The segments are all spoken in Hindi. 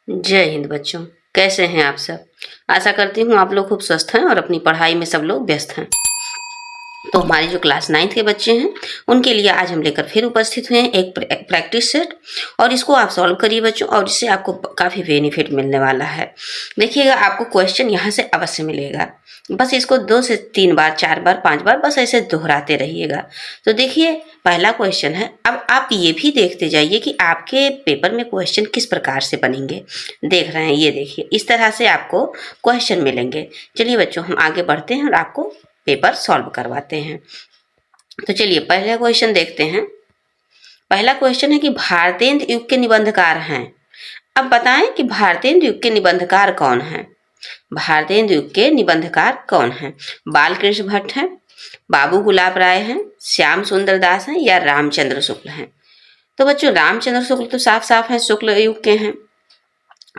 जय हिंद बच्चों। कैसे हैं आप सब? आशा करती हूँ आप लोग खूब स्वस्थ हैं और अपनी पढ़ाई में सब लोग व्यस्त हैं। तो हमारी जो क्लास 9th के बच्चे हैं उनके लिए आज हम लेकर फिर उपस्थित हुए हैं एक प्रैक्टिस सेट, और इसको आप सॉल्व करिए बच्चों, और इससे आपको काफ़ी बेनिफिट मिलने वाला है। देखिएगा, आपको क्वेश्चन यहाँ से अवश्य मिलेगा, बस इसको 2 से 3 बार, 4 बार, 5 बार बस ऐसे दोहराते रहिएगा। तो देखिए, पहला क्वेश्चन है। अब आप ये भी देखते जाइए कि आपके पेपर में क्वेश्चन किस प्रकार से बनेंगे। देख रहे हैं, ये देखिए, इस तरह से आपको क्वेश्चन मिलेंगे। चलिए बच्चों, हम आगे बढ़ते हैं और आपको पेपर सॉल्व करवाते हैं। तो चलिए पहला क्वेश्चन देखते हैं। पहला क्वेश्चन है कि भारतेंद्र युग के निबंधकार हैं। अब बताएं कि भारतेंद्र युग के निबंधकार कौन हैं। भारतेंद्र युग के निबंधकार कौन हैं? बालकृष्ण भट्ट हैं, बाबू गुलाब राय हैं, श्याम सुंदर दास हैं, या रामचंद्र शुक्ल हैं। तो बच्चों, रामचंद्र शुक्ल तो साफ साफ है शुक्ल युग के हैं।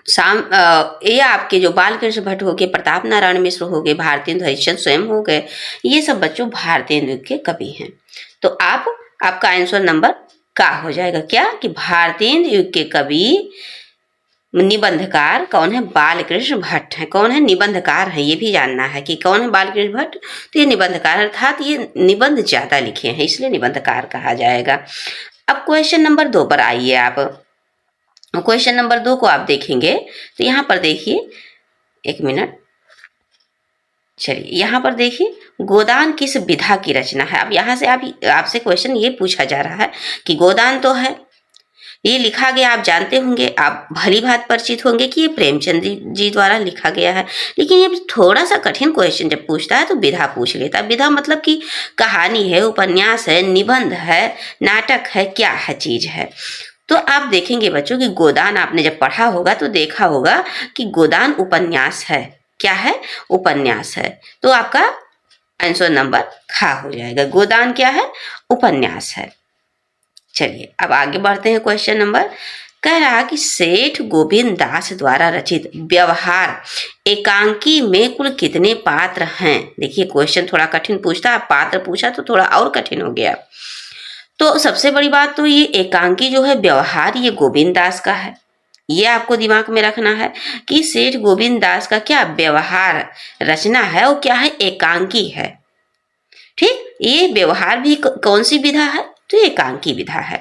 ये आपके जो बालकृष्ण भट्ट हो गए, प्रताप नारायण मिश्र हो गए, भारतेंद्र हरिश्चंद्र स्वयं हो गए, ये सब बच्चों भारतेंद्र युग के कवि हैं। तो आपका आंसर नंबर का हो जाएगा क्या कि भारतेंद्र युग के कवि निबंधकार कौन है? बालकृष्ण भट्ट है। कौन है? निबंधकार है। ये भी जानना है कि कौन है बालकृष्ण भट्ट। तो ये निबंधकार, अर्थात ये निबंध ज्यादा लिखे हैं, इसलिए निबंधकार कहा जाएगा। अब क्वेश्चन नंबर 2 पर आइए आप। क्वेश्चन नंबर 2 को आप देखेंगे तो यहाँ पर देखिए, एक मिनट, चलिए यहाँ पर देखिए, गोदान किस विधा की रचना है। अब यहाँ से आपसे क्वेश्चन ये पूछा जा रहा है कि गोदान तो है, ये लिखा गया, आप जानते होंगे, आप भली भांति परिचित होंगे कि ये प्रेमचंद जी द्वारा लिखा गया है। लेकिन ये थोड़ा सा कठिन क्वेश्चन जब पूछता है तो विधा पूछ लेता है। विधा मतलब कि कहानी है, उपन्यास है, निबंध है, नाटक है, क्या है, चीज है। तो आप देखेंगे बच्चों कि गोदान आपने जब पढ़ा होगा तो देखा होगा कि गोदान उपन्यास है। क्या है? उपन्यास है। तो आपका आंसर नंबर खा हो जाएगा। गोदान क्या है? उपन्यास है। चलिए अब आगे बढ़ते हैं। क्वेश्चन नंबर कह रहा कि सेठ गोविंद दास द्वारा रचित व्यवहार एकांकी में कुल कितने पात्र हैं। देखिए, क्वेश्चन थोड़ा कठिन पूछता है, पात्र पूछा तो थोड़ा और कठिन हो गया। तो सबसे बड़ी बात तो ये एकांकी जो है व्यवहार, ये गोविंद दास का है। ये आपको दिमाग में रखना है कि सेठ गोविंद दास का क्या व्यवहार रचना है, वो क्या है? एकांकी है। ठीक, ये व्यवहार भी कौन सी विधा है? तो एकांकी विधा है।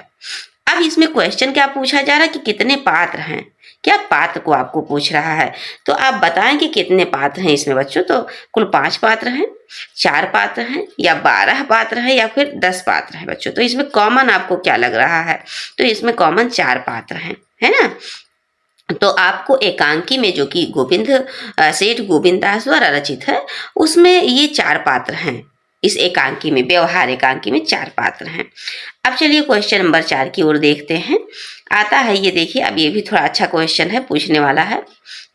अब इसमें क्वेश्चन क्या पूछा जा रहा है कि कितने पात्र हैं। क्या पात्र को आपको पूछ रहा है, तो आप बताएं कि कितने पात्र हैं इसमें बच्चों। तो कुल 5 पात्र हैं, 4 पात्र हैं, या 12 पात्र हैं, या फिर 10 पात्र हैं बच्चों। तो इसमें कॉमन आपको क्या लग रहा है? तो इसमें कॉमन 4 पात्र हैं, है ना। तो आपको एकांकी में जो कि सेठ गोविंद दास द्वारा रचित है, उसमें ये 4 पात्र हैं। इस एकांकी में, व्यवहार एकांकी में 4 पात्र हैं। अब चलिए क्वेश्चन नंबर 4 की ओर देखते हैं। आता है, ये देखिए, अब ये भी थोड़ा अच्छा क्वेश्चन है, पूछने वाला है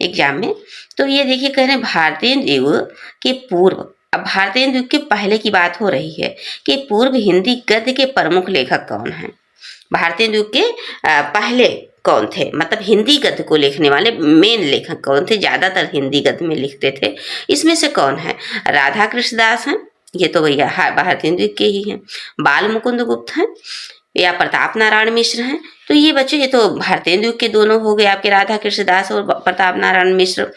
एग्जाम में। तो ये देखिए, कह रहे हैं भारतेंद्र युग के पूर्व, अब भारतेंद्र युग के पहले की बात हो रही है कि पूर्व हिंदी गद्य के प्रमुख लेखक कौन हैं। भारतेंद्र युग के पहले कौन थे, मतलब हिंदी गद्य को लिखने वाले मेन लेखक कौन थे, ज्यादातर हिंदी गद्य में लिखते थे। इसमें से कौन है? राधा कृष्ण दास हैं, ये तो भैया भारतेंद्र युग के ही हैं। बाल मुकुंद गुप्त हैं, या प्रताप नारायण मिश्र हैं। तो ये बच्चों, ये तो भारतेंद्र युग के दोनों हो गए आपके, राधा कृष्ण दास और प्रताप नारायण मिश्र।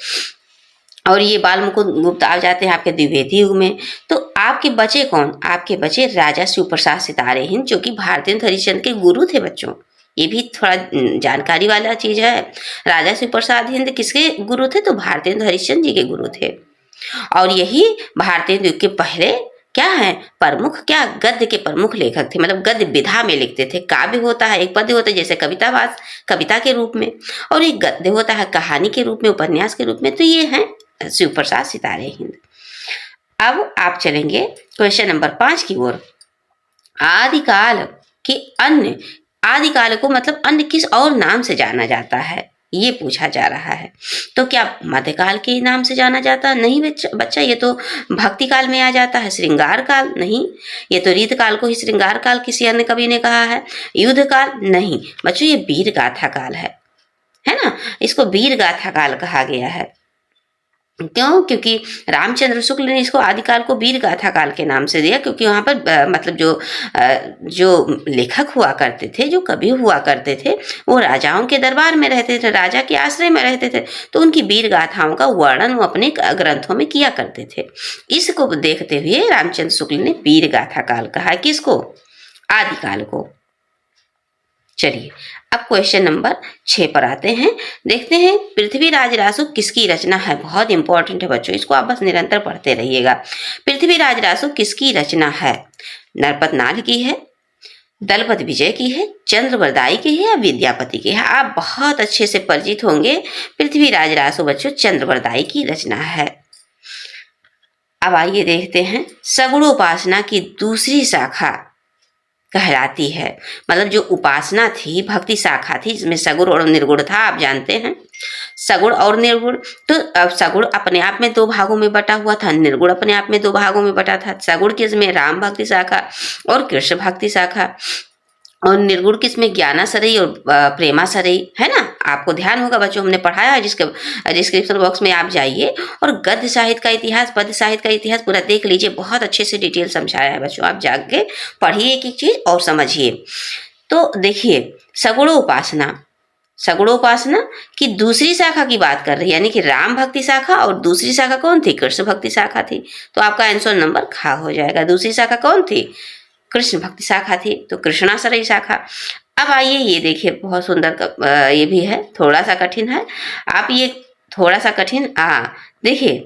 और ये बाल मुकुंद गुप्त आ जाते हैं आपके द्विवेदी युग में। तो आपके बचे कौन? आपके बचे राजा शिवप्रसाद सितारे हिंद, जो कि भारतेंद्र हरिश्चंद्र के गुरु थे बच्चों। ये भी थोड़ा जानकारी वाला चीज है। राजा शिवप्रसाद हिंद किसके गुरु थे? तो भारतेंद्र हरिश्चंद्र जी के गुरु थे। और यही भारतेंद्र युग के पहले क्या है? प्रमुख, क्या गद्य के प्रमुख लेखक थे, मतलब गद्य विधा में लिखते थे। काव्य होता है, एक पद्य होता है जैसे कविता के रूप में, और एक गद्य होता है कहानी के रूप में, उपन्यास के रूप में। तो ये है शिवप्रसाद सितारे हिंद। अब आप चलेंगे क्वेश्चन नंबर 5 की ओर। आदिकाल के अन्य, आदिकाल को मतलब अन्य किस और नाम से जाना जाता है, ये पूछा जा रहा है। तो क्या मध्यकाल के नाम से जाना जाता है? नहीं बच्चा, ये तो भक्ति काल में आ जाता है। श्रृंगार काल नहीं, ये तो रीत काल को ही श्रृंगार काल किसी अन्य कवि ने कहा है। युद्ध काल नहीं बच्चों, ये वीर गाथा काल है ना, इसको वीर गाथा काल कहा गया है। क्यों? क्योंकि रामचंद्र शुक्ल ने इसको आदिकाल को वीर गाथा काल के नाम से दिया, क्योंकि वहाँ पर मतलब जो लेखक हुआ करते थे, जो कवि हुआ करते थे, वो राजाओं के दरबार में रहते थे, राजा के आश्रय में रहते थे, तो उनकी वीर गाथाओं का वर्णन वो अपने ग्रंथों में किया करते थे। इसको देखते हुए रामचंद्र शुक्ल ने वीर गाथा काल कहा। किसको? आदिकाल को। चलिए अब क्वेश्चन नंबर 6 पर आते हैं। देखते हैं पृथ्वीराज रासु किसकी रचना है। बहुत इंपॉर्टेंट है बच्चों, इसको आप बस निरंतर पढ़ते रहिएगा। पृथ्वीराज रासु किसकी रचना है? नरपत नाल की है, दलपत विजय की है, चंद्रवरदाई की है या विद्यापति की है? आप बहुत अच्छे से परिचित होंगे। पृथ्वीराज रासु बच्चों चंद्रवरदाई की रचना है। अब आइए देखते हैं सगुणोपासना की दूसरी शाखा कहलाती है। मतलब जो उपासना थी, भक्ति शाखा थी, इसमें सगुण और निर्गुण था, आप जानते हैं सगुण और निर्गुण। तो अब सगुण अपने आप में 2 भागों में बटा हुआ था, निर्गुण अपने आप में 2 भागों में बटा था। सगुण किसमें? राम भक्ति शाखा और कृष्ण भक्ति शाखा। और निर्गुण किसमें? ज्ञानासरई और प्रेमासरई, है ना। आपको ध्यान होगा बच्चों, हमने पढ़ाया है, जिसके डिस्क्रिप्शन बॉक्स में आप जाइए और गद्य साहित्य का इतिहास, पद्य साहित्य का इतिहास पूरा देख लीजिए। बहुत अच्छे से डिटेल समझाया है बच्चों, आप जाके पढ़िए एक एक चीज और समझिए। तो देखिए सगुणोपासना, सगुणोपासना की दूसरी शाखा की बात कर रही है, यानी कि राम भक्ति शाखा, और दूसरी शाखा कौन थी? कृष्ण भक्ति शाखा थी। तो आपका आंसर नंबर खा हो जाएगा। दूसरी शाखा कौन थी? कृष्ण भक्ति शाखा थी, तो कृष्णासरई शाखा। अब आइए ये देखिए, बहुत सुंदर ये भी है, थोड़ा सा कठिन है। आप ये थोड़ा सा कठिन देखिए,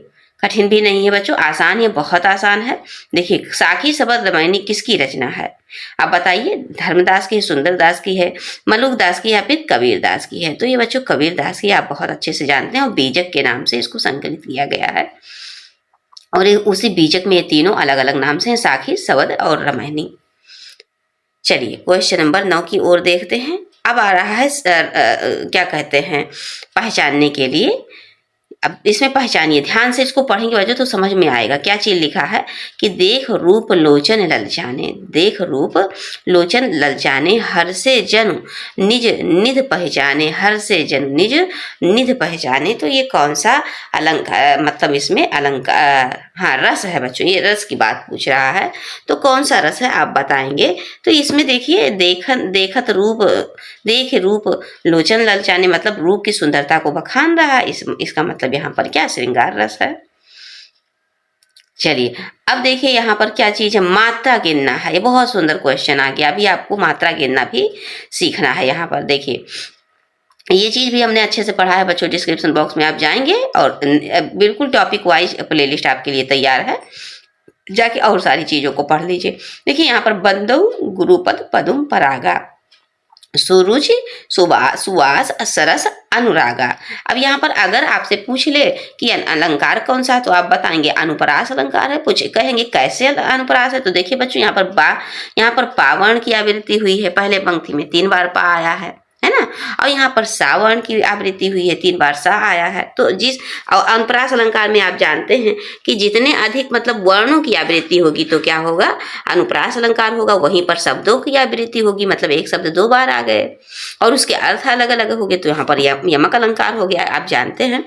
कठिन भी नहीं है बच्चों, आसान, ये बहुत आसान है। देखिए साखी शबद रामायणी किसकी रचना है? आप बताइए, धर्मदास की, सुंदरदास की है, मलुक दास की या फिर कबीर दास की है? तो ये बच्चों कबीर दास की, आप बहुत अच्छे से जानते हैं, और बीजक के नाम से इसको संकलित किया गया है। और उसी बीजक में ये तीनों अलग अलग नाम से हैं, साखी, शबद और रामायणी। चलिए क्वेश्चन नंबर 9 की ओर देखते हैं। अब आ रहा है क्या कहते हैं, पहचानने के लिए। अब इसमें पहचानिए, ध्यान से इसको पढ़ेंगे बच्चों तो समझ में आएगा क्या चीज लिखा है कि देख रूप लोचन ललचाने, देख रूप लोचन ललचाने, हर से जन निज निध पहचाने, हर से जन निज निध पहचाने। तो ये कौन सा अलंकार, मतलब इसमें अलंकार, हाँ रस है बच्चों, ये रस की बात पूछ रहा है। तो कौन सा रस है आप बताएंगे। तो इसमें देखिए देखत रूप, देख रूप लोचन ललचाने, मतलब रूप की सुंदरता को बखान रहा है। इसका मतलब यहाँ पर क्या? श्रृंगार रस है। चलिए अब देखिए यहाँ पर क्या चीज है, मात्रा गिनना है। ये बहुत सुंदर क्वेश्चन आ गया, अभी आपको मात्रा गिनना भी सीखना है। यहाँ पर देखिए ये चीज भी हमने अच्छे से पढ़ा है बच्चों, डिस्क्रिप्शन बॉक्स में आप जाएंगे और बिल्कुल टॉपिक वाइज प्लेलिस्ट आपके लिए तैयार है, जाके और सारी चीजों को पढ़ लीजिए। देखिए यहाँ पर बंदौ गुरुपद पदुम परागा, सुरुचि सुवास सरस अनुरागा। अब यहाँ पर अगर आपसे पूछ ले कि अलंकार कौन सा, तो आप बताएंगे अनुप्रास अलंकार है। पूछे कहेंगे कैसे अनुप्रास है, तो देखिए बच्चों यहाँ पर पावर्ण की आवृत्ति हुई है, पहले पंक्ति में 3 बार पा आया है ना। और यहाँ पर सावर्ण की आवृत्ति हुई है, 3 बार सा आया है। तो जिस और अनुप्रास अलंकार में आप जानते हैं कि जितने अधिक मतलब वर्णों की आवृत्ति होगी तो क्या होगा? अनुप्रास अलंकार होगा। वहीं पर शब्दों की आवृत्ति होगी, मतलब एक शब्द 2 बार आ गए और उसके अर्थ अलग अलग हो गए, तो यहाँ पर यमक अलंकार हो गया, आप जानते हैं।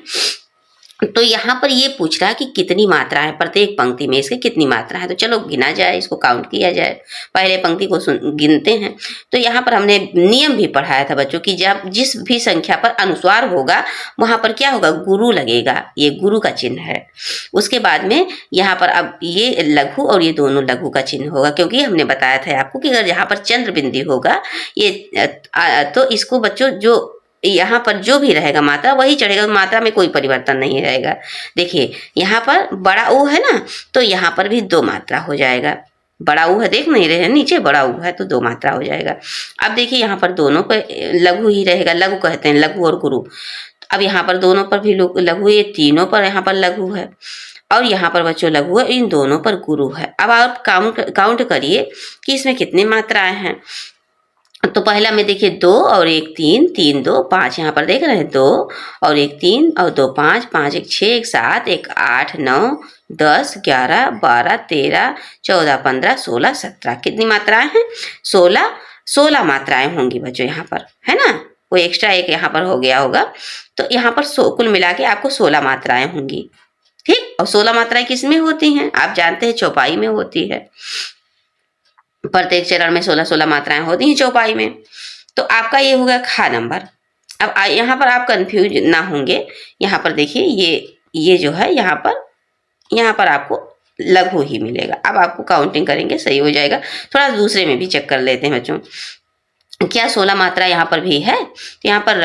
तो यहाँ पर ये पूछ रहा है कि कितनी मात्रा है, प्रत्येक पंक्ति में इसके कितनी मात्रा है। तो चलो गिना जाए, इसको काउंट किया जाए, पहले पंक्ति को गिनते हैं। तो यहाँ पर हमने नियम भी पढ़ाया था बच्चों कि जब जिस भी संख्या पर अनुस्वार होगा वहां पर क्या होगा? गुरु लगेगा, ये गुरु का चिन्ह है। उसके बाद में यहाँ पर अब ये लघु और ये दोनों लघु का चिन्ह होगा, क्योंकि हमने बताया था आपको कि अगर यहाँ पर चंद्र बिंदी होगा ये तो इसको बच्चों जो यहाँ पर जो भी रहेगा मात्रा वही चढ़ेगा, मात्रा में कोई परिवर्तन नहीं रहेगा। देखिए यहाँ पर बड़ा ऊ है ना, तो यहाँ पर भी 2 मात्रा हो जाएगा। बड़ा ऊ है, देख नहीं रहे हैं नीचे, बड़ा ऊ है तो 2 मात्रा हो जाएगा। अब देखिए यहाँ पर दोनों पर लघु ही रहेगा, लघु कहते हैं, लघु और गुरु। अब यहाँ पर दोनों पर भी लघु, ये तीनों पर यहाँ पर लघु है और यहाँ पर बच्चों लघु है, इन दोनों पर गुरु है। अब आप काउंट करिए कि इसमें कितनी मात्राएं हैं। तो पहला में देखिए 2 और 1 3, 3 2 5, यहाँ पर देख रहे हैं 2 और 1 3 और 2 5, 5 1 6, 1 7, 1 8 9 10 11 12 13 14 15 16 17, कितनी मात्राएं हैं? 16 मात्राएं होंगी बच्चों यहाँ पर, है ना। कोई एक्स्ट्रा एक यहाँ पर हो गया होगा, तो यहाँ पर कुल मिला के आपको 16 मात्राएं होंगी। ठीक। और 16 मात्राएं किस में होती हैं? आप जानते हैं चौपाई में होती है। प्रत्येक चरण में 16-16 मात्राएं होती हैं चौपाई में। तो आपका ये होगा खा नंबर। अब यहाँ पर आप कंफ्यूज ना होंगे, यहाँ पर देखिए ये जो है यहाँ पर आपको लघु ही मिलेगा। अब आपको काउंटिंग करेंगे सही हो जाएगा। थोड़ा दूसरे में भी चेक कर लेते हैं बच्चों, क्या 16 मात्रा यहाँ पर भी है? तो यहाँ पर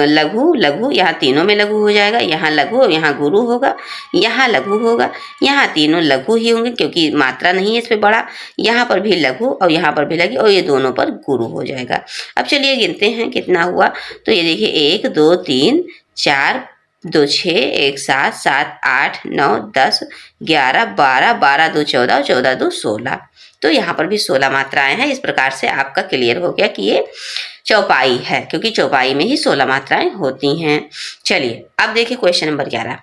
लघु लघु यहाँ तीनों में लघु हो जाएगा। यहाँ लघु, यहाँ गुरु होगा, यहाँ लघु होगा, यहाँ तीनों लघु ही होंगे क्योंकि मात्रा नहीं है इस पे बड़ा। यहाँ पर भी लघु और यहाँ पर भी लघु और ये दोनों पर गुरु हो जाएगा। अब चलिए गिनते हैं कितना हुआ। तो ये देखिए 1 2 3 4 2 6 1 7 7 8 9 10 11 12 12 2 14 14 2 16। तो यहाँ पर भी 16 मात्राएं हैं। इस प्रकार से आपका क्लियर हो गया कि ये चौपाई है, क्योंकि चौपाई में ही 16 मात्राएं होती हैं। चलिए अब देखिए क्वेश्चन नंबर 11।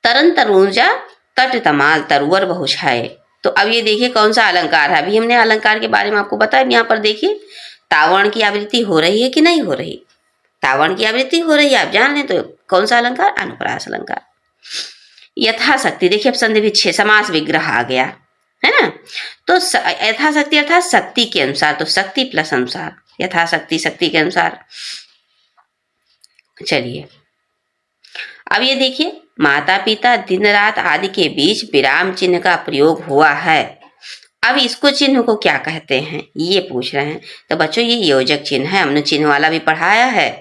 तरन तरुजा तट तमाल तरुवर बहुछाए। तो अब ये देखिए कौन सा अलंकार है। अभी हमने अलंकार के बारे में आपको बताया। यहाँ पर देखिए तावर्ण की आवृत्ति हो रही है कि नहीं हो रही? तावर्ण की आवृत्ति हो रही है, आप जान लें। तो कौन सा अलंकार? अनुप्रास अलंकार। यथाशक्ति, देखिए अब संधि विच्छेद समास विग्रह आ गया है ना। तो यथाशक्ति अर्थात शक्ति के अनुसार, तो शक्ति प्लस अनुसार, यथाशक्ति शक्ति के अनुसार। चलिए अब ये देखिए माता पिता दिन रात आदि के बीच विराम चिन्ह का प्रयोग हुआ है। अब इसको चिन्ह को क्या कहते हैं ये पूछ रहे हैं। तो बच्चों ये योजक चिन्ह है। हमने चिन्ह वाला भी पढ़ाया है।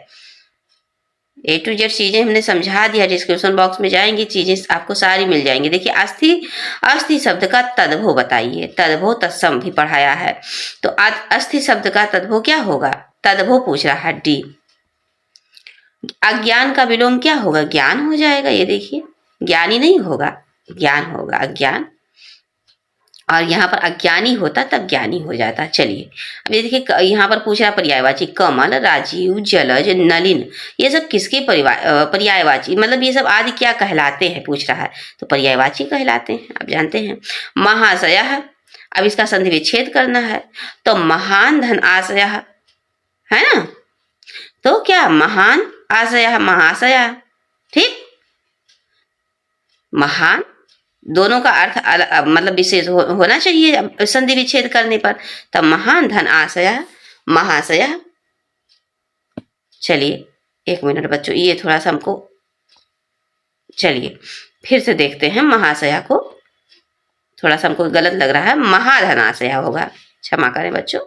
A to Z चीजें हमने समझा दिया। डिस्क्रिप्शन बॉक्स में जाएंगे, चीजें आपको सारी मिल जाएंगी। देखिए अस्थि शब्द का तद्भव बताइए। तद्भव तत्सम भी पढ़ाया है। तो आज अस्थि शब्द का तद्भव क्या होगा? तद्भव पूछ रहा है डी। अज्ञान का विलोम क्या होगा? ज्ञान हो जाएगा। ये देखिए ज्ञानी नहीं होगा, ज्ञान होगा, अज्ञान। और यहाँ पर अज्ञानी होता तब ज्ञानी हो जाता। चलिए अब ये देखिए यहाँ पर पूछ रहा पर्यायवाची। कमल, राजीव, जलज, नलिन, ये सब किसके पर्यायवाची, मतलब ये सब आदि क्या कहलाते हैं पूछ रहा है। तो पर्यायवाची कहलाते हैं, आप जानते हैं। महाशय, अब इसका संधि विच्छेद करना है। तो महान धन आशय है ना। तो क्या महान आशय महाशय, ठीक। महान दोनों का अर्थ मतलब विशेष होना चाहिए संधि विच्छेद करने पर। तब महान धन आशय महाशय। चलिए 1 मिनट बच्चों, ये थोड़ा सा हमको, चलिए फिर से देखते हैं। महाशया को थोड़ा सा हमको गलत लग रहा है, महाधनाशया होगा, क्षमा करें बच्चों।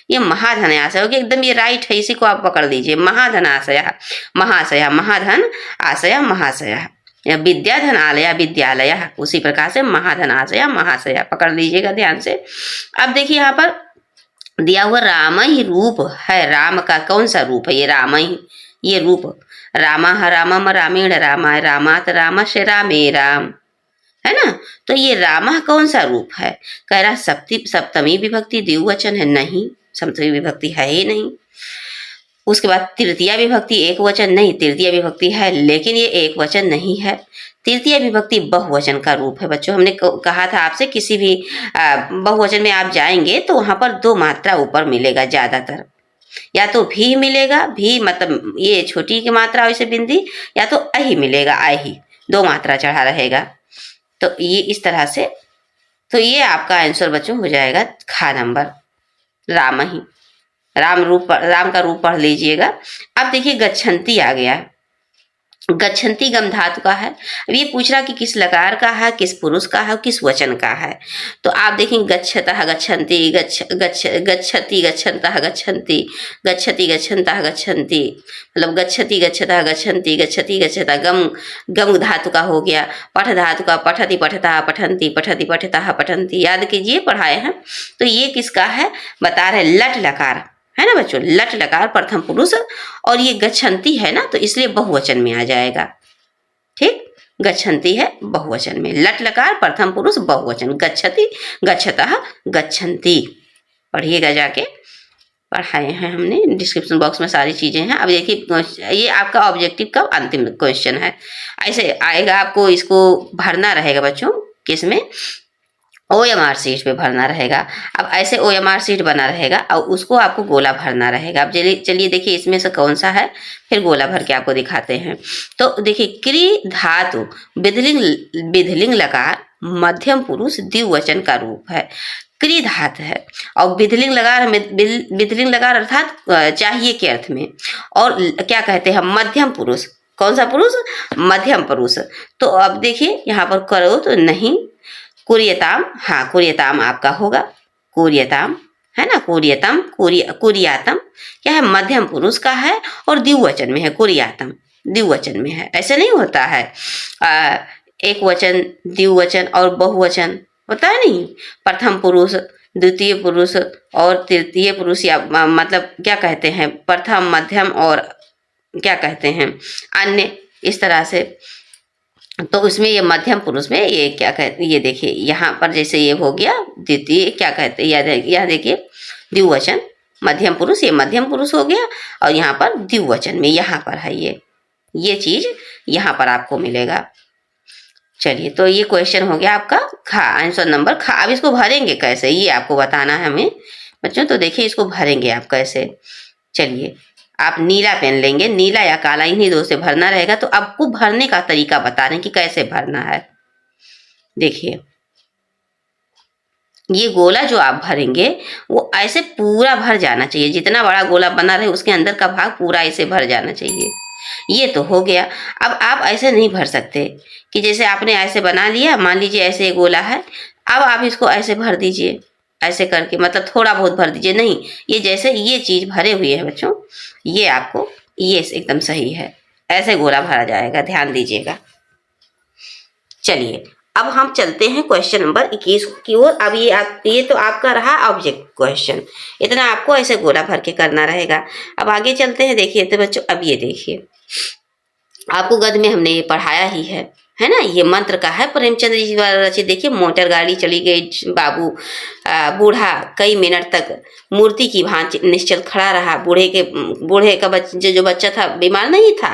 ये महाधनाशय होगी, एकदम ये राइट है, इसी को आप पकड़ लीजिए। महाधनाशया महाशया, महाधन आशया महाशया, या विद्याधन आलया विद्यालय, उसी प्रकार से महाधनाशया महाशया, पकड़ लीजिएगा ध्यान से। अब देखिए यहाँ पर दिया हुआ राम ही रूप है। राम का कौन सा रूप है? ये राम ही, ये रूप। रामा रामम रामेण रामाय रामात रामश रामे राम, है ना। तो ये रामा कौन सा रूप है? कह रहा सप्तमी विभक्ति द्विवचन है, नहीं, सप्तमी विभक्ति है ही नहीं। उसके बाद तृतीया विभक्ति एक वचन, नहीं, तृतीया विभक्ति है लेकिन ये एक वचन नहीं है। तृतीय विभक्ति बहुवचन का रूप है बच्चों। हमने कहा था आपसे किसी भी बहुवचन में आप जाएंगे तो वहां पर 2 मात्रा ऊपर मिलेगा ज्यादातर, या तो भी मिलेगा, भी मतलब ये छोटी की मात्रा वैसे बिंदी, या तो अही मिलेगा, अही 2 मात्रा चढ़ा रहेगा। तो ये इस तरह से, तो ये आपका आंसर बच्चों हो जाएगा खा नंबर, राम ही। राम का रूप पढ़ लीजिएगा। अब देखिए गच्छन्ति आ गया। गच्छन्ति गम धातु का है। अब ये पूछ रहा कि किस लकार का है, किस पुरुष का है, किस वचन का है। तो आप देखें गच्छतः गच्छन्ति, गच्छति गच्छन्तः गच्छन्ति, गच्छति गच्छन्तः गच्छन्ति, मतलब गच्छति गच्छतः गच्छन्ति, गच्छति गच्छतः गम धातु का हो गया। पठ धातु का पठति पठतः पठन्ति, पठति पठतः पठन्ति, याद कीजिए पढ़ाए हैं। तो ये किसका है बता रहे, लट लकार है ना बच्चों, लट लकार प्रथम पुरुष, और ये गच्छन्ति है ना तो इसलिए बहुवचन में आ जाएगा, ठीक। गच्छन्ति है बहुवचन में, लट लकार प्रथम पुरुष बहुवचन, गच्छति गच्छतः गच्छन्ति। पढ़िएगा जाके, पढ़ाए हैं हमने, डिस्क्रिप्शन बॉक्स में सारी चीजें हैं। अब देखिए ये आपका ऑब्जेक्टिव का अंतिम क्वेश्चन है। ऐसे आएगा, आपको इसको भरना रहेगा बच्चों, किसमें, OMR शीट पे भरना रहेगा। अब ऐसे OMR शीट बना रहेगा और उसको आपको गोला भरना रहेगा। अब चलिए देखिए इसमें से कौन सा है, फिर गोला भर के आपको दिखाते हैं। तो देखिए क्रि धातु विधिलिंग लकार मध्यम पुरुष द्विवचन का रूप है। क्रि धातु है और विधिलिंग लकार, विधिलिंग लकार अर्थात चाहिए के अर्थ में, और क्या कहते हैं मध्यम पुरुष। कौन सा पुरुष? मध्यम पुरुष। तो अब देखिए यहाँ पर करो तो नहीं, कुर्यताम, हाँ कुर्यताम आपका होगा, कुर्यताम है ना, कुर्यतम, कुर्यातम क्या है, मध्यम पुरुष का है और द्विवचन में है, कुर्यातम द्विवचन में है। ऐसे नहीं होता है एक वचन, द्विवचन और बहुवचन होता है नहीं, प्रथम पुरुष, द्वितीय पुरुष और तृतीय पुरुष, या मतलब क्या कहते हैं प्रथम, मध्यम और क्या कहते हैं अन्य, इस तरह से। तो उसमें ये मध्यम पुरुष में ये क्या कहते, ये देखिए यहाँ पर जैसे ये हो गया द्वितीय, क्या कहते हैं यह देखिए द्विवचन, मध्यम पुरुष, ये मध्यम पुरुष हो गया, और यहाँ पर द्विवचन में यहाँ पर है ये चीज यहाँ पर आपको मिलेगा। चलिए तो ये क्वेश्चन हो गया आपका खा, आंसर नंबर खा। अब इसको भरेंगे कैसे ये आपको बताना है हमें बच्चों। तो देखिए इसको भरेंगे आप कैसे। चलिए आप नीला पेन लेंगे, नीला या काला, इन्हीं दो से भरना रहेगा। तो आपको भरने का तरीका बता रहे हैं कि कैसे भरना है। देखिए ये गोला जो आप भरेंगे वो ऐसे पूरा भर जाना चाहिए, जितना बड़ा गोला बना रहे उसके अंदर का भाग पूरा ऐसे भर जाना चाहिए। ये तो हो गया। अब आप ऐसे नहीं भर सकते कि जैसे आपने ऐसे बना लिया, मान लीजिए ऐसे एक गोला है, अब आप इसको ऐसे भर दीजिए, ऐसे करके मतलब थोड़ा बहुत भर दीजिए, नहीं, ये जैसे ये चीज भरे हुए है बच्चों, ये आपको ये एकदम सही है, ऐसे गोला भरा जाएगा, ध्यान दीजिएगा। चलिए अब हम चलते हैं क्वेश्चन नंबर 21 की ओर। अब ये तो आपका रहा ऑब्जेक्ट क्वेश्चन, इतना आपको ऐसे गोला भर के करना रहेगा। अब आगे चलते हैं। देखिए तो बच्चों अब ये देखिए आपको गद्य में हमने ये पढ़ाया ही है ना, ये मंत्र का है, प्रेमचंद जी द्वारा रचित। देखिए मोटर गाड़ी चली गई, बाबू बूढ़ा कई मिनट तक मूर्ति की भांति निश्चल खड़ा रहा। बूढ़े का जो बच्चा था बीमार नहीं था,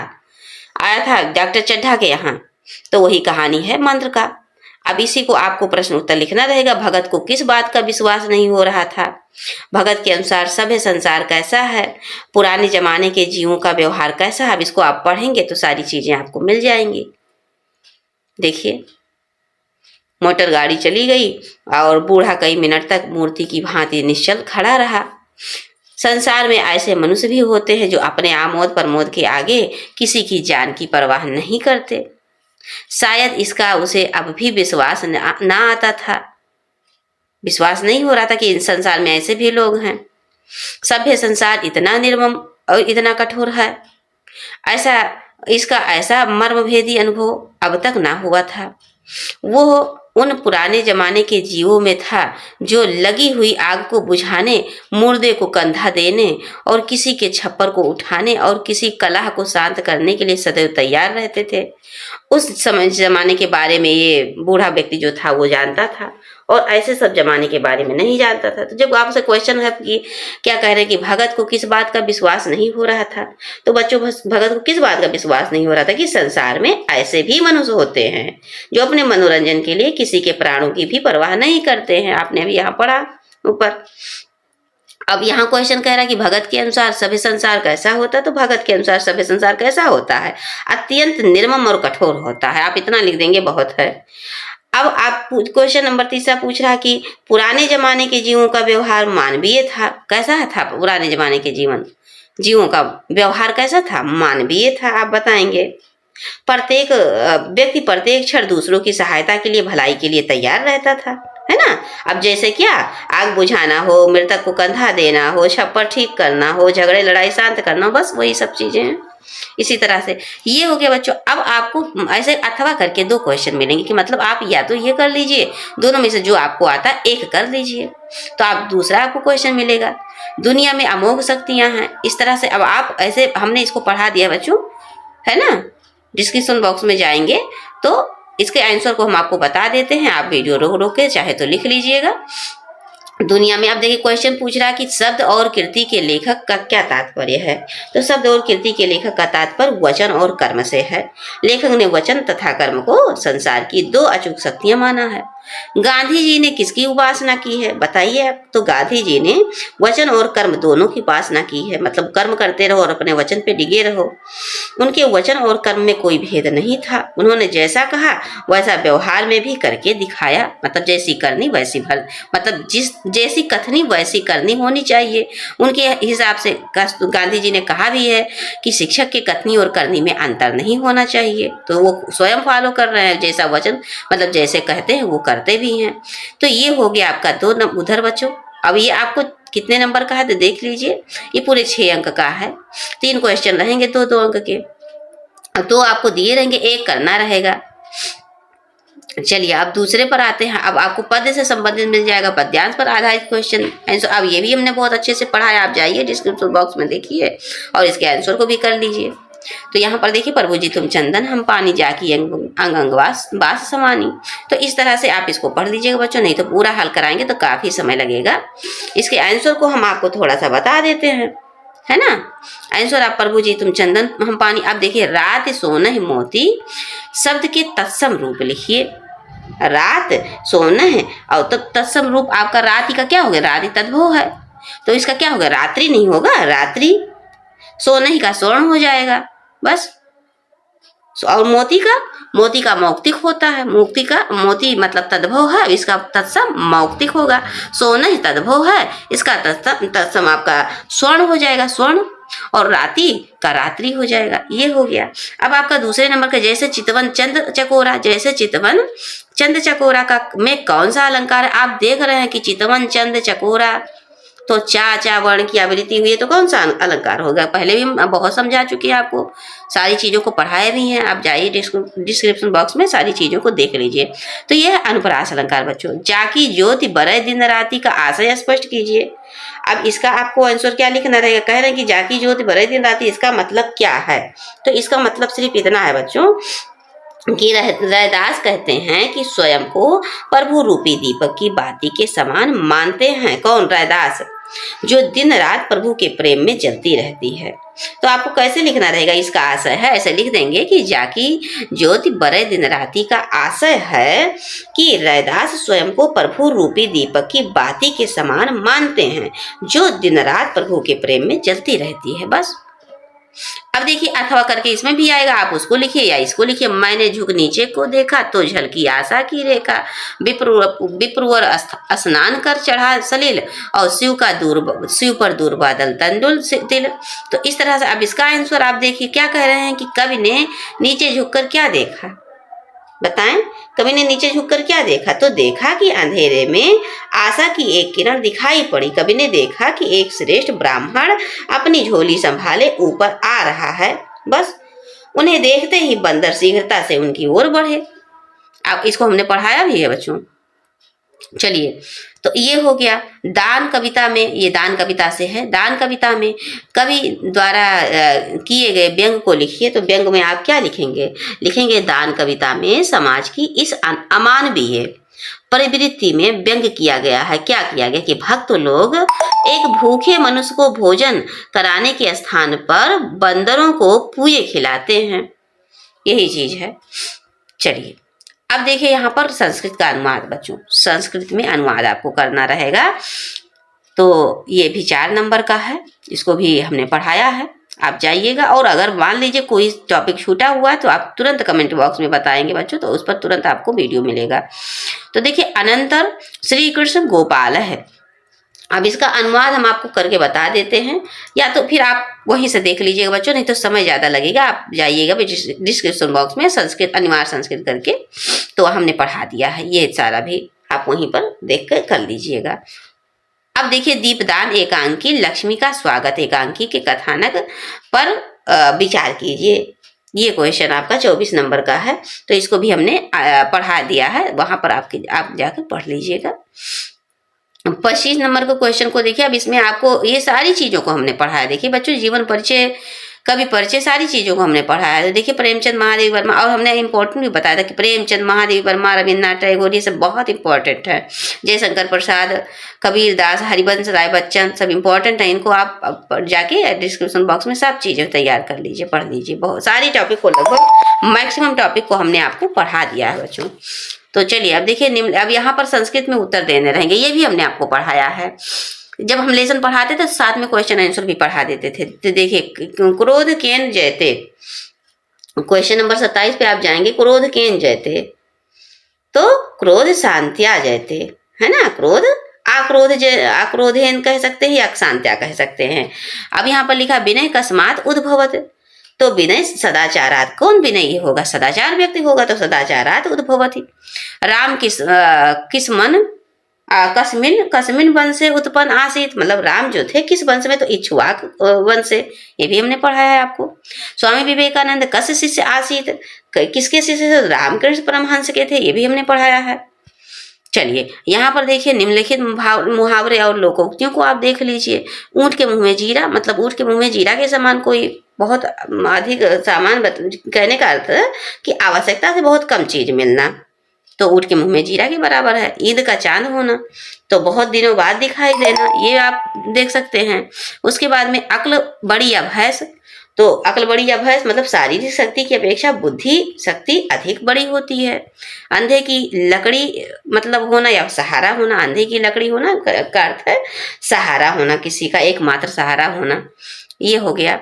आया था डॉक्टर चड्ढा के यहाँ। तो वही कहानी है मंत्र का। अब इसी को आपको प्रश्न उत्तर लिखना रहेगा। भगत को किस बात का विश्वास नहीं हो रहा था? भगत के अनुसार सभ्य संसार कैसा है? पुराने जमाने के जीवों का व्यवहार कैसा है? अब इसको आप पढ़ेंगे तो सारी चीजें आपको मिल जाएंगी। देखिए मोटर गाड़ी चली गई और बूढ़ा कई मिनट तक मूर्ति की भांति निश्चल खड़ा रहा। संसार में ऐसे मनुष्य भी होते हैं जो अपने आमोद प्रमोद के आगे किसी की जान की परवाह नहीं करते। शायद इसका उसे अब भी विश्वास ना आता था, विश्वास नहीं हो रहा था कि इस संसार में ऐसे भी लोग हैं। सभ्य संसार इतना निर्मम और इतना कठोर है, इसका ऐसा मर्मभेदी अनुभव अब तक ना हुआ था। वो उन पुराने जमाने के जीवों में था जो लगी हुई आग को बुझाने, मुर्दे को कंधा देने और किसी के छप्पर को उठाने और किसी कलह को शांत करने के लिए सदैव तैयार रहते थे। उस समय जमाने के बारे में ये बूढ़ा व्यक्ति जो था वो जानता था, और ऐसे सब जमाने के बारे में नहीं जानता था। तो जब आपसे क्वेश्चन है कि क्या कह रहे हैं कि भगत को किस बात का विश्वास नहीं हो रहा था, तो बच्चों भगत को किस बात का विश्वास नहीं हो रहा था कि संसार में ऐसे भी मनुष्य होते हैं जो अपने मनोरंजन के लिए किसी के प्राणों की भी परवाह नहीं करते हैं। आपने अभी यहाँ पढ़ा ऊपर। अब यहाँ क्वेश्चन कह रहा है कि भगत के अनुसार सभ्य संसार कैसा होता है? तो भगत के अनुसार सभ्य संसार कैसा होता है? अत्यंत निर्मम और कठोर होता है। आप इतना लिख देंगे बहुत है। अब आप क्वेश्चन नंबर 3 पूछ रहा कि पुराने जमाने के जीवों का व्यवहार मानवीय था। कैसा था पुराने जमाने के जीवों का व्यवहार कैसा था? मानवीय था। आप बताएंगे। प्रत्येक व्यक्ति प्रत्येक क्षण दूसरों की सहायता के लिए, भलाई के लिए तैयार रहता था, है ना। अब जैसे क्या, आग बुझाना हो, मृतक को कंधा देना हो, छप्पर ठीक करना हो, झगड़े लड़ाई शांत करना, बस वही सब चीजें हैं। इसी तरह से ये हो गया बच्चों। अब आपको ऐसे अथवा करके 2 क्वेश्चन मिलेंगे कि मतलब आप या तो ये कर लीजिए, दोनों में से जो आपको आता है एक कर लीजिए, तो आप दूसरा आपको क्वेश्चन मिलेगा। दुनिया में अमोघ शक्तियां हैं, इस तरह से। अब आप ऐसे, हमने इसको पढ़ा दिया बच्चों, है ना। डिस्क्रिप्शन बॉक्स में जाएंगे तो इसके आंसर को हम आपको बता देते हैं। आप वीडियो रोक के चाहे तो लिख लीजिएगा। दुनिया में। अब देखिए क्वेश्चन पूछ रहा है कि शब्द और कृति के लेखक का क्या तात्पर्य है। तो शब्द और कृति के लेखक का तात्पर्य वचन और कर्म से है। लेखक ने वचन तथा कर्म को संसार की दो अचूक शक्तियां माना है। गांधी जी ने किसकी उपासना की है बताइए आप। तो गांधी जी ने वचन और कर्म दोनों की उपासना की है, मतलब कर्म करते रहो और अपने वचन पे डिगे रहो। उनके वचन और कर्म में कोई भेद नहीं था। उन्होंने जैसा कहा वैसा व्यवहार में भी करके दिखाया, मतलब जैसी करनी वैसी भर, मतलब जैसी कथनी वैसी करनी होनी चाहिए। उनके हिसाब से गांधी जी ने कहा भी है कि शिक्षक के कथनी और करनी में अंतर नहीं होना चाहिए। तो वो स्वयं फॉलो कर रहे हैं, जैसा वचन मतलब जैसे कहते हैं वो करते भी हैं। तो ये हो गया आपका 2 उधर बच्चों। अब ये आपको कितने नंबर का है तो देख लीजिए, ये पूरे 6 अंक का है। 3 क्वेश्चन रहेंगे 2-2 अंक के। अब 2 आपको दिए रहेंगे, 1 करना रहेगा। चलिए अब दूसरे पर आते हैं। अब आपको पद से संबंधित मिल जाएगा, पद्यांश पर आधारित क्वेश्चन आंसर। अब ये भी हमने बहुत अच्छे से पढ़ा है, आप जाइए डिस्क्रिप्शन बॉक्स में देखिए और इसके आंसर को भी कर लीजिए। तो यहाँ पर देखिए, प्रभु जी तुम चंदन हम पानी जाकी अंग अंग बास समानी। तो इस तरह से आप इसको पढ़ लीजिएगा बच्चों, नहीं तो पूरा हल कराएंगे तो काफी समय लगेगा। इसके आंसर को हम आपको थोड़ा सा बता देते हैं, है ना। आंसर आप प्रभु जी तुम चंदन हम पानी। आप देखिए रात सोना मोती शब्द के तत्सम रूप लिखिए। रात सोना है और तब तत्सम रूप आपका रात्रि का क्या हो गया, रात्रि तद्भव है तो इसका क्या होगा, रात्रि नहीं होगा, रात्रि। सोना ही का स्वर्ण हो जाएगा बस। और मोती का मौक्तिक होता है, मोती मतलब तद्भव है, इसका तत्सम मौक्तिक होगा। सोना ही तद्भव है, इसका तत्सम आपका स्वर्ण हो जाएगा, स्वर्ण। और रात्रि का रात्रि हो जाएगा। ये हो गया। अब आपका दूसरे नंबर का जैसे चितवन चंद चकोरा, जैसे चितवन चंद चकोरा का में कौन सा अलंकार है। आप देख रहे हैं कि चितवन चंद चकोरा, तो चा वर्ण की आवृत्ति हुई है तो कौन सा अलंकार होगा। पहले भी बहुत समझा चुकी है आपको, सारी चीजों को पढ़ाए भी हैं। आप जाइए डिस्क्रिप्शन बॉक्स में सारी चीजों को देख लीजिए। तो यह है अनुप्रास अलंकार बच्चों। जाकी ज्योति बरय दिन राति का आशय स्पष्ट कीजिए। अब इसका आपको आंसर क्या लिखना रहेगा। कह रहे हैं कि जाकी ज्योति बरय दिन राति, इसका मतलब क्या है। तो इसका मतलब सिर्फ इतना है बच्चों कि रैदास कहते हैं कि स्वयं को प्रभु रूपी दीपक की बाती के समान मानते हैं। कौन, रैदास, जो दिन रात प्रभु के प्रेम में जलती रहती है। तो आपको कैसे लिखना रहेगा, इसका आशय है ऐसे लिख देंगे कि जाकी ज्योति बरय दिन राति का आशय है कि रैदास स्वयं को प्रभु रूपी दीपक की बाती के समान मानते हैं, जो दिन रात प्रभु के प्रेम में जलती रहती है बस। अब देखिए अथवा करके इसमें भी आएगा, आप उसको लिखिए या इसको लिखिए। मैंने झुक नीचे को देखा तो झलकी आशा की रेखा, विप्रवर स्नान कर चढ़ा सलील और शिव पर दूर बादल तंदुल तिल। तो इस तरह से अब इसका आंसर आप देखिए क्या कह रहे हैं कि कवि ने नीचे झुककर क्या देखा, बताएं। कवि ने नीचे झुककर क्या देखा, तो देखा कि अंधेरे में आशा की एक किरण दिखाई पड़ी। कवि ने देखा कि एक श्रेष्ठ ब्राह्मण अपनी झोली संभाले ऊपर आ रहा है बस। उन्हें देखते ही बंदर शीघ्रता से उनकी ओर बढ़े। अब इसको हमने पढ़ाया भी है बच्चों। चलिए तो ये हो गया। दान कविता में, ये दान कविता से है। दान कविता में कवि द्वारा किए गए व्यंग को लिखिए। तो व्यंग में आप क्या लिखेंगे, लिखेंगे दान कविता में समाज की इस अमानवीय प्रवृत्ति में व्यंग किया गया है। क्या किया गया कि भक्त लोग एक भूखे मनुष्य को भोजन कराने के स्थान पर बंदरों को पूए खिलाते हैं, यही चीज है। चलिए अब देखिए यहाँ पर संस्कृत का अनुवाद बच्चों, संस्कृत में अनुवाद आपको करना रहेगा। तो ये भी 4 नंबर का है, इसको भी हमने पढ़ाया है। आप जाइएगा और अगर मान लीजिए कोई टॉपिक छूटा हुआ है तो आप तुरंत कमेंट बॉक्स में बताएंगे बच्चों, तो उस पर तुरंत आपको वीडियो मिलेगा। तो देखिए अनंतर श्री कृष्ण गोपाल है। अब इसका अनुवाद हम आपको करके बता देते हैं, या तो फिर आप वहीं से देख लीजिएगा बच्चों, नहीं तो समय ज़्यादा लगेगा। आप जाइएगा डिस्क्रिप्शन बॉक्स में संस्कृत अनिवार्य संस्कृत करके, तो हमने पढ़ा दिया है ये सारा भी, आप वहीं पर देख कर लीजिएगा। अब देखिए दीपदान एकांकी लक्ष्मी का स्वागत एकांकी के कथानक पर विचार कीजिए। ये क्वेश्चन आपका 24 नंबर का है, तो इसको भी हमने पढ़ा दिया है, वहां पर आप जाकर पढ़ लीजिएगा। 25 नंबर के क्वेश्चन को देखिए। अब इसमें आपको ये सारी चीजों को हमने पढ़ाया। देखिए बच्चों जीवन परिचय कवि परिचय, सारी चीजों को हमने पढ़ा है। तो देखिए प्रेमचंद महादेव वर्मा, और हमने इम्पोर्टेंट भी बताया था कि प्रेमचंद महादेव वर्मा, रविन्द्रनाथ टैगोर, ये सब बहुत इंपॉर्टेंट है। जयशंकर प्रसाद, कबीरदास, हरिवंश राय बच्चन, सब इंपॉर्टेंट है। इनको आप जाके डिस्क्रिप्शन बॉक्स में सब चीजें तैयार कर लीजिए, पढ़ लीजिए। बहुत सारी टॉपिक को, लगभग मैक्सिमम टॉपिक को हमने आपको पढ़ा दिया है बच्चों। तो चलिए अब देखिए, अब यहाँ पर संस्कृत में उत्तर देने रहेंगे, ये भी हमने आपको पढ़ाया है। जब हम लेसन पढ़ाते थे तो साथ में क्वेश्चन आंसर भी पढ़ा देते थे। तो देखिए, क्रोध केन जयते, क्वेश्चन नंबर 27 पे आप जाएंगे। क्रोध केन जयते, तो क्रोध शांत्या जयते, है ना। क्रोध आक्रोधेन कह सकते हैं या अक्षांत्या कह सकते हैं। अब यहाँ पर लिखा विनय कस्मात उद्भवत, तो विनय सदाचारात, कौन विनयी होगा, सदाचार व्यक्ति होगा, तो सदाचारात उद्भवति। राम किस मन कस्मिन वंश से उत्पन्न आसीत, मतलब राम जो थे किस वंश में, तो इक्ष्वाक वंश से, ये भी हमने पढ़ाया है आपको। स्वामी विवेकानंद कस शिष्य आसीत, किसके शिष्य थे, रामकृष्ण परमहंस के थे, ये भी हमने पढ़ाया है। चलिए यहाँ पर देखिए, निम्नलिखित मुहावरे और लोकोक्तियों को आप देख लीजिए। ऊंट के मुंह में जीरा, मतलब ऊंट के मुंह में जीरा के समान कोई बहुत अधिक सामान, कहने का अर्थ है कि आवश्यकता से बहुत कम चीज मिलना, तो ऊंट के मुंह में जीरा के बराबर है। ईद का चांद होना, तो बहुत दिनों बाद दिखाई देना, ये आप देख सकते हैं। उसके बाद में अक्ल बड़ी या भैंस, तो अक्ल बड़ी या भैंस मतलब शारीरिक शक्ति की अपेक्षा बुद्धि शक्ति अधिक बड़ी होती है। अंधे की लकड़ी मतलब होना या सहारा होना, अंधे की लकड़ी होना का अर्थ है सहारा होना, किसी का एकमात्र सहारा होना, ये हो गया।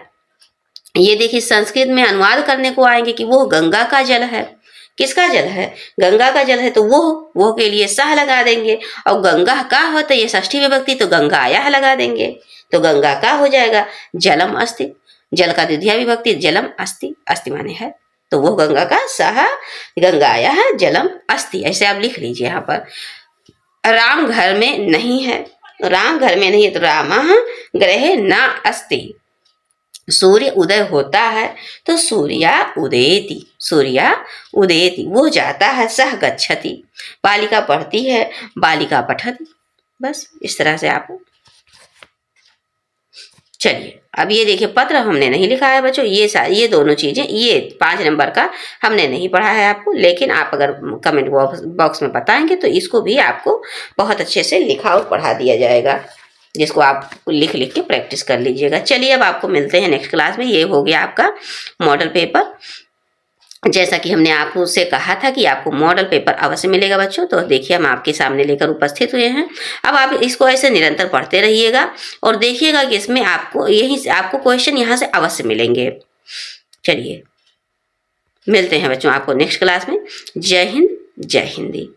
ये देखिए संस्कृत में अनुवाद करने को आएंगे कि वो गंगा का जल है। किसका जल है, गंगा का जल है, तो वो के लिए सह लगा देंगे। और गंगा का हो तो ये षष्ठी विभक्ति, तो गंगाया लगा देंगे, तो गंगा का हो जाएगा जलम अस्ति। जल का द्वितीया विभक्ति जलम अस्ति, अस्ति माने है, तो वो गंगा का सह गंगाया है जलम अस्ति, ऐसे आप लिख लीजिए। यहाँ पर राम घर में नहीं है, राम घर में नहीं है, तो रामः गृहे न अस्ति। सूर्य उदय होता है, तो सूर्या उदेति, सूर्या उदेति, वो जाता है, सह गच्छति। बालिका पढ़ती है, बालिका पठति। बस इस तरह से आप। चलिए अब ये देखिए, पत्र हमने नहीं लिखा है बच्चों, ये दोनों चीजें, ये 5 नंबर का हमने नहीं पढ़ा है आपको, लेकिन आप अगर कमेंट बॉक्स में बताएंगे तो इसको भी आपको बहुत अच्छे से लिखा और पढ़ा दिया जाएगा, जिसको आप लिख के प्रैक्टिस कर लीजिएगा। चलिए अब आपको मिलते हैं नेक्स्ट क्लास में। ये हो गया आपका मॉडल पेपर। जैसा कि हमने आपसे कहा था कि आपको मॉडल पेपर अवश्य मिलेगा बच्चों, तो देखिए हम आपके सामने लेकर उपस्थित हुए हैं। अब आप इसको ऐसे निरंतर पढ़ते रहिएगा और देखिएगा कि इसमें आपको क्वेश्चन यहाँ से अवश्य मिलेंगे। चलिए मिलते हैं बच्चों आपको नेक्स्ट क्लास में। जय हिंद, जय हिंदी।